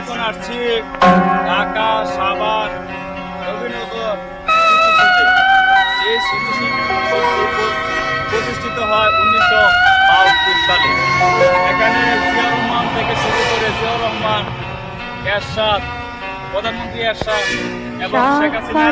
এখন আসছি ঢাকা, সাভার, নবীনগর এই প্রতিষ্ঠিত হয় 1972 সালে। এখানে জিয়া রহমান থেকে শুরু করে জিয়া রহমান, এরশাদ, প্রধানমন্ত্রী এরশাদ এবং শেখ হাসিনা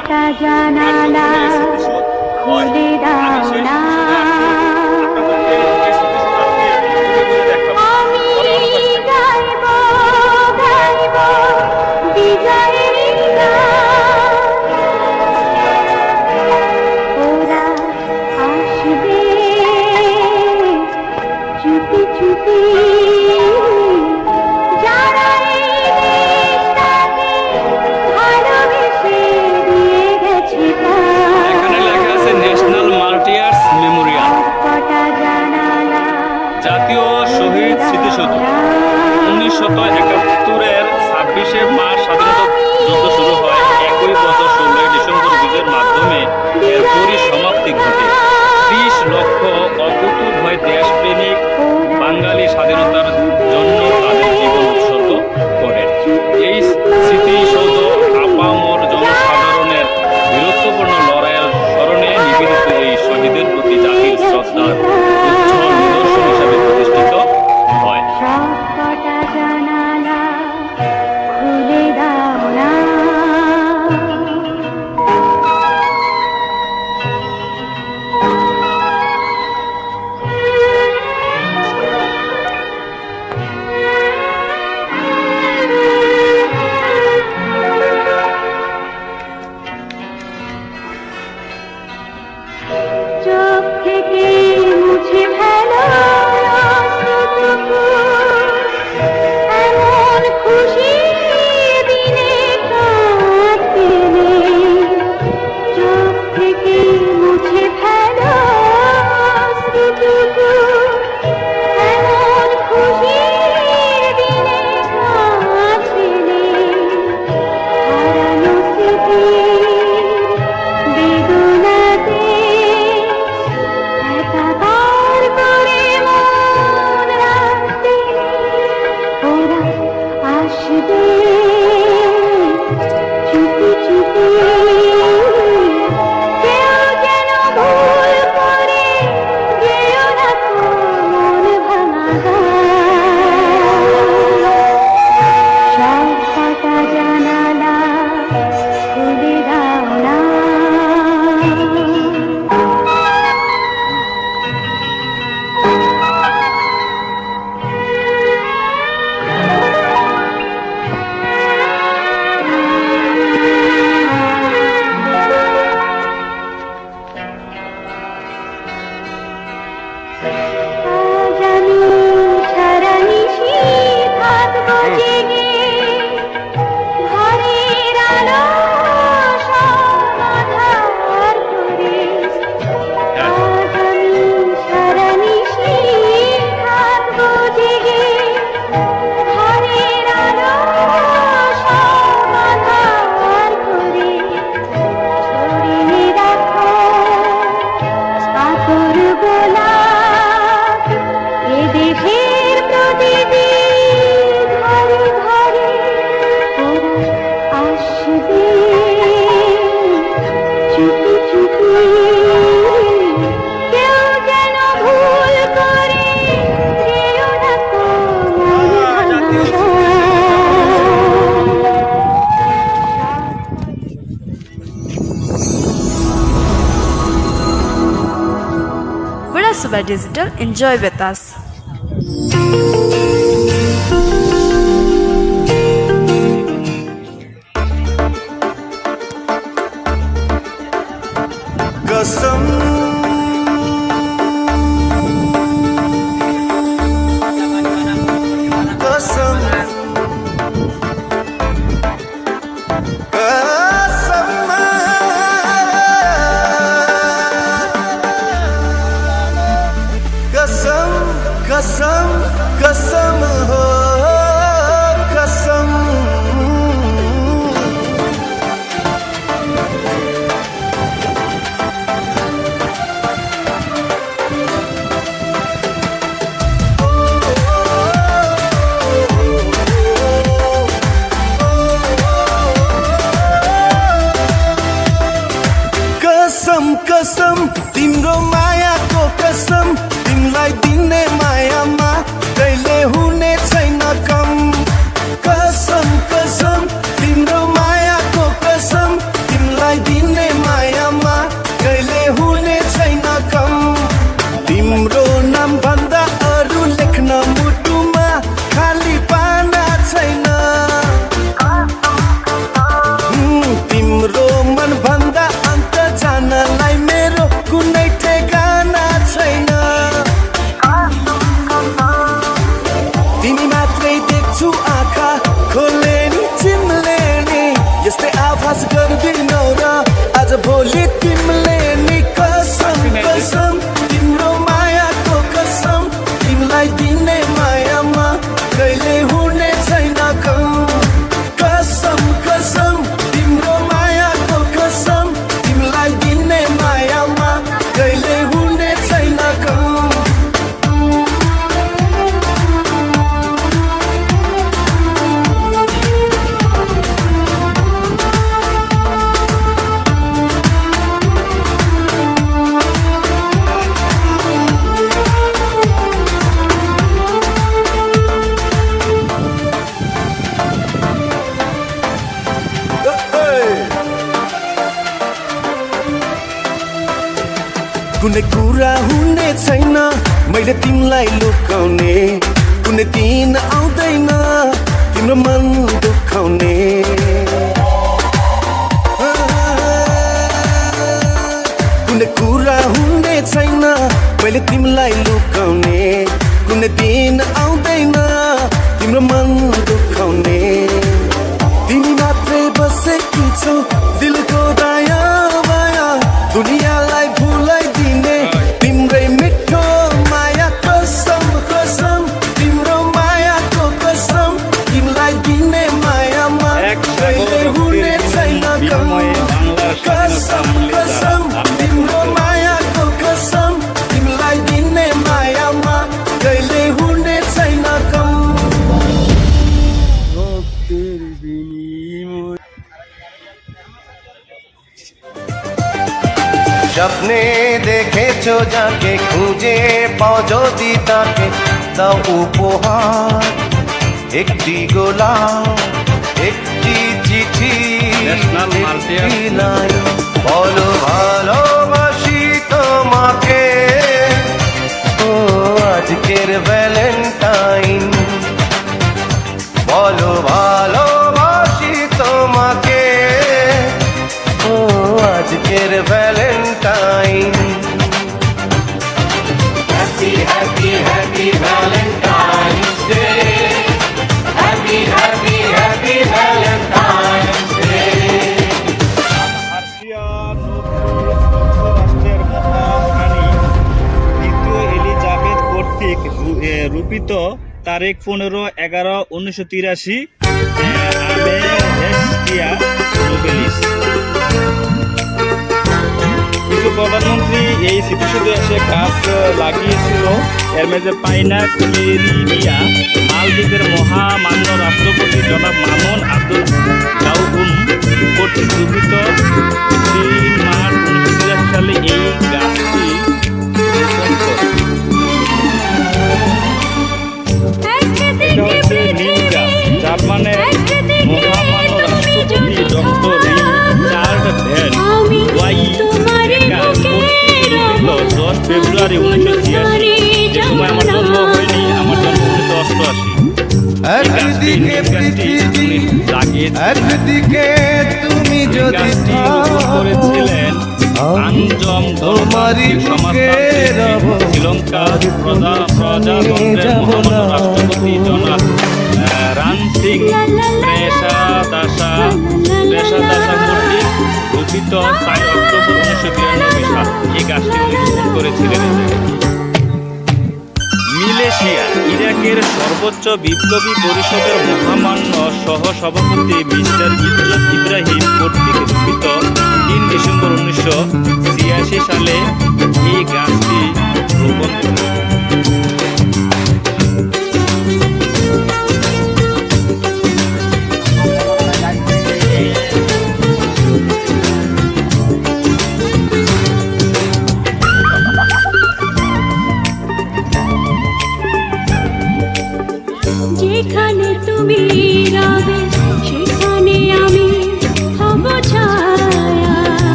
জাতীয় শহীদ স্মৃতিসৌধ 1971-এর 26শে মার্চ স্বাধীনতা যুদ্ধ শুরু হয়। একই বছর 16ই ডিসেম্বর বিজয়ের মাধ্যমে এর পরিসমাপ্তি ঘটে। 30 লক্ষ অকুতোভয় দেশপ্রেমিক বাঙালি স্বাধীনতার জন্য তাদের জীবন উৎসর্গ করেন। এই স্মৃতিসৌধ আপামর জনসাধারণের বীরত্বপূর্ণ লড়াইয়ের স্মরণে নিবেদিত এই শহীদের প্রতি জাতির শ্রদ্ধার উজ্জ্বল নিদর্শন হিসাবে প্রতিষ্ঠিত হয়। Super Digital, enjoy with us. कसम कसम कसम कसम हो कसम तिम्रो मायाको कसम तिमीलाई दिने मायामा कहिले हुने छैन कम कसम कसम तिम्रो मायाको कसम तिमीलाई दिने मायामा कहिले हुने छैन कम तिम्रो नाम भन्दा अरू लेख्न मुटुमा खाली पाना छैन तिम्रो मन भन्दा अन्त जानलाई मेरो कुनै ठेगाना छैन तिमी मात्रै देख्छु आँखा खोले नि चिम्ले नि यस्तै आभास गर्दिनौ र आज भोलि तिमीले नि कसम कसम तिम्रो मायाको कसम तिमीलाई दिने मायामा कहिले हुने छैन कम कसम कसम तिम्रो मायाको कसम तिमीलाई दिने मायामा कहिले हुने छैन कम कुनै कुरा हुने छैन मैले तिमीलाई लुकाउने कुनै दिन आउँदैन तिम्रो मन दुखाउने कुनै कुरा हुने छैन मैले तिमीलाई लुकाउने कुनै दिन आउँदैन तिम्रो मन दुखाउने तिमी मात्रै बसेकी छौ दिलको दाया माया दुनियाँलाई भुलाइदिने तिम्रै मिठो माया कसम कसम तिम्रो मायाको कसम तिमीलाई दिने मायामा कहिले हुने छैन कम कसम कसम तिम्रो मायाको कसम तिमीलाई दिने मायामा कहिले हुने छैन कम স্বপ্নে দেখেছো যাকে খুঁজে পাও যদি তাকে দাও উপহার একটি গোলাপ একটি চিঠি ন্যাশনাল মাল্টিয়ার একটি লাইন বলো ভালোবাসি তোমাকে ও আজকের ভ্যালেন্টাইন বলো ভালোবাসি তোমাকে ও আজকের Valentine happy happy happy Valentine's day happy happy happy Valentine's day Russia যুক্তরাষ্ট্রের মহারানী দ্বিতীয় এলিজাবেথ কর্তৃক রূপিত তারিখ 15/11/1983 আমেহেস্টিয়া নোবেলিস কিছু প্রধানমন্ত্রী এই স্মৃতিসৌধে এসে গাছ লাগিয়েছিল এর মধ্যে পাইনাস মেরিনিয়া মালদ্বীপের মহামান্য রাষ্ট্রপতি জনাব মামুন আব্দুল গাউহুম কর্তৃক রূপিত 3 মার্চ 1983 সালে এই গাছটি রোপণ করে। এটা হচ্ছে নিম গাছ জার্মানের মহামান্য রাষ্ট্রপতি ডক্টর রিচার্ড ভ্যান ওয়াইডেকার কর্তৃক রূপিত 10 ফেব্রুয়ারি 1986 যে সময় আমার জন্ম হয়নি আমার জন্ম 1988 একদিকে তুমি যদি করেছিলেন আঞ্জম দরবারি সমাজতান্ত্রিক শ্রীলঙ্কার প্রজাতন্ত্রের মহামান্য রাষ্ট্রপতি জনাব রান সিং প্রেসাদাসা কর্তৃক রূপিত 4 অক্টোবর 1992 সাল এই গাছটি উনি রোপণ করেছিলেন। মালয়েশিয়া ইরাকের সর্বোচ্চ বিপ্লবী পরিষদের মহামান্য সহ-সভাপতি মিস্টার ইদ্রিস ইব্রাহিম কর্তৃক রূপিত 3 ডিসেম্বর 1986 সালে এই গাছটি রোপণ করেন।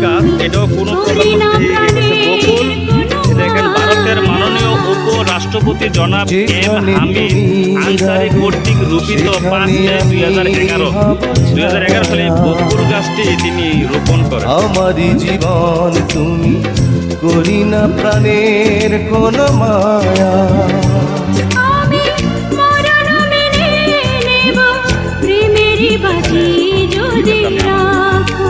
গাছ, এটাও কোনো প্রধানমন্ত্রী বকুল। দেখেন ভারতের মাননীয় উপরাষ্ট্রপতি জনাব এম হামিদ আনসারি কর্তৃক রোপিত 5 মে 2011 সালে এই বকুল গাছটি তিনি রোপণ করেন। আমারই জীবন তুমি, করি না প্রাণের কোন মায়া। আমি মরণ মেনে নেব, প্রেমেরই বাজি যদি রাখো।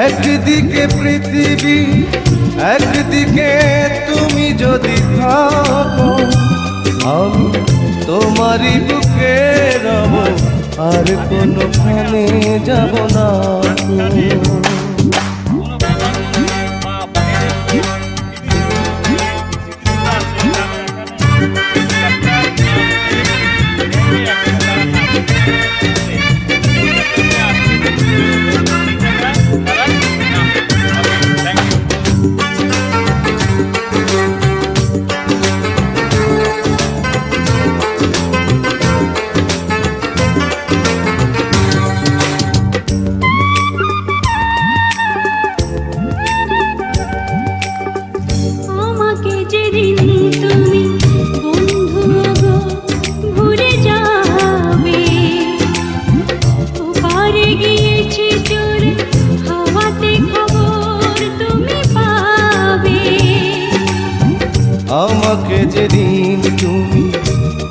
একদিকে পৃথিবী, একদিকে তুমি যদি থাকো, আমি তোমারই বুকে রব, আর কোনো খানে যাব না। আমাকে যেদিন তুমি বন্ধু গো ভুলে যাবে, ওপারে গিয়েছি চলে, হাওয়াতে খবর তুমি পাবে। আমাকে যেদিন তুমি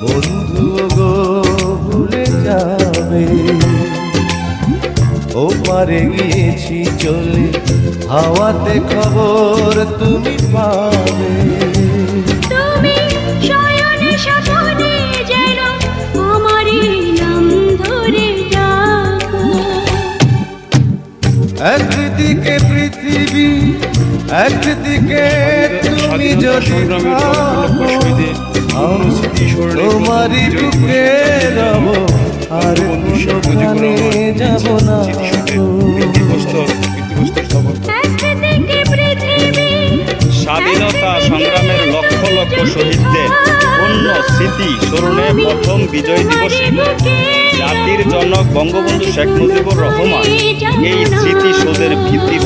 বন্ধু গো ভুলে যাবে, ও পারে গিয়েছি চলে, হাওয়াতে খবর তুমি পাবে। তুমি শয়নে স্বপনে যেন আমারই নাম ধরে ডাকো। একদিকে পৃথিবী, একদিকে তুমি যদি থাকো, আমি তোমারই বুকে রব, আর কোনোখানে যাব না। একদিকে পৃথিবী, স্বাধীনতা সংগ্রামের লক্ষ লক্ষ শহীদদের অন্য স্মৃতি স্মরণে প্রথম বিজয় দিবসে জাতির জনক বঙ্গবন্ধু শেখ মুজিবুর রহমান এই স্মৃতিসৌধের ভিত্তি